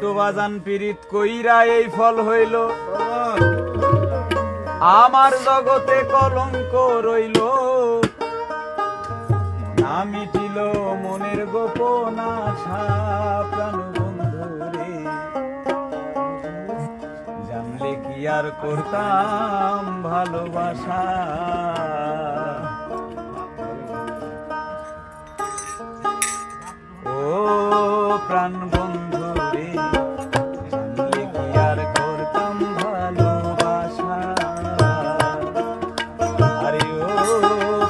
মন্টু বাজান পীড়িত কইরা এই ফল হইল, আমার জগতে কলঙ্ক রইল, না মিটিল মনের গোপন আশা। প্রাণ বন্ধুরে জানলে কি আর করতাম ভালোবাসা, ও প্রাণ বন্ধু রে জানলে কি আর করতাম ভালোবাসা। আরে ও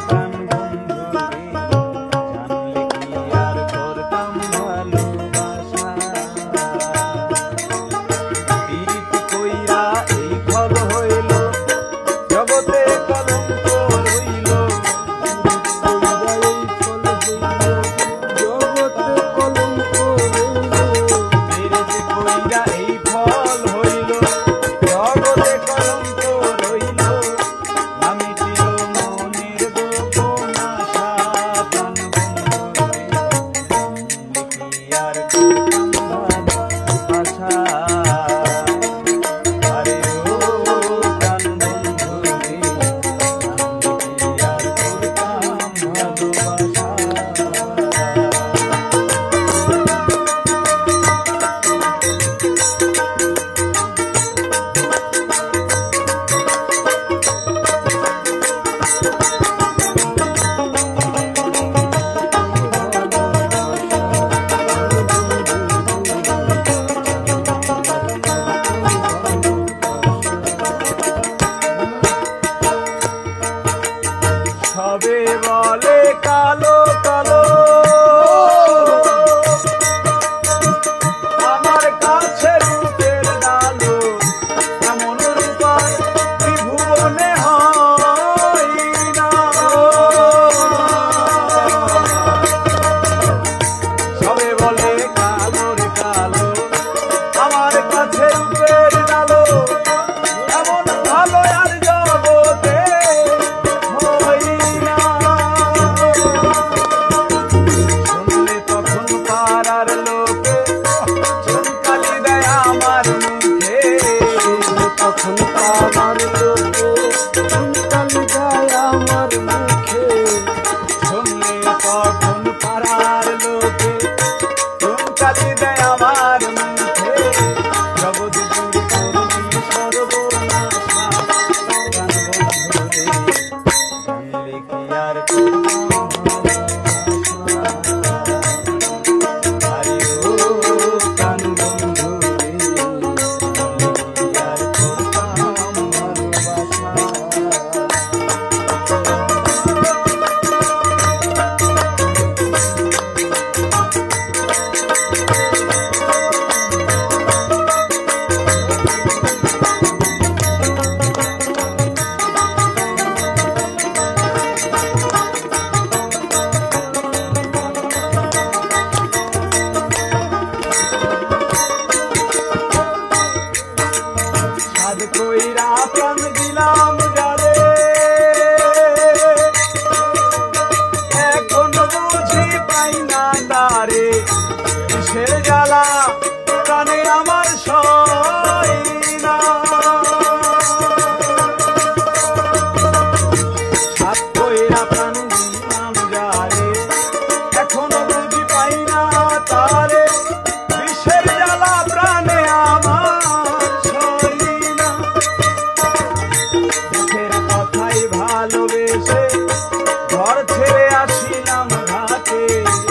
প্রাণ বন্ধু রে জানলে কি আর করতাম ভালোবাসা। পীড়িত কইরা এই ফল হইল, জগতে কলঙ্ক রইল, সবে বলে কালো কালো, আমার কাছে রূপের ডালো, এমন রূপার ত্রিভুবনে হয় না। সবে বলে কালোর কালো, আমার কাছে রূপের ডালো, এমন ভালো আর জগতে কইরা প্রাণ দিলাম যারে, এখন বুঝি পাই না তারে, কিসের জ্বালা প্রাণে আমার সয় না। সাত কইরা প্রাণ দিলাম যারে, এখন বুঝি পাই না তারে, কিসের জ্বালা প্রাণে আমার ভালোবেসে ঘর ছেড়ে আসিলাম ঘাটে,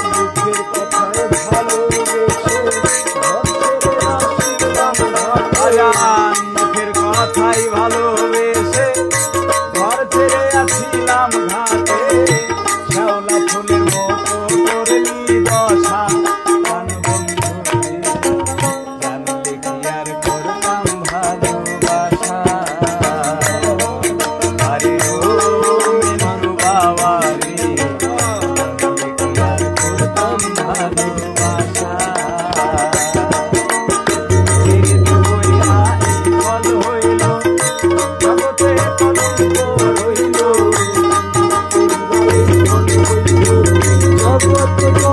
দুঃখের কথায় ভালোবেসে ঘর ছেড়ে আসিলাম ঘাটে, মুখের কথাই ভালোবেসে ঘর ছেড়ে আসিলাম ঘাটে, শ্যাওলা ফুলের মতো করলি দশা। প্রাণ বন্ধু জানলে কি আর করতাম ভালোবাসা। জগতে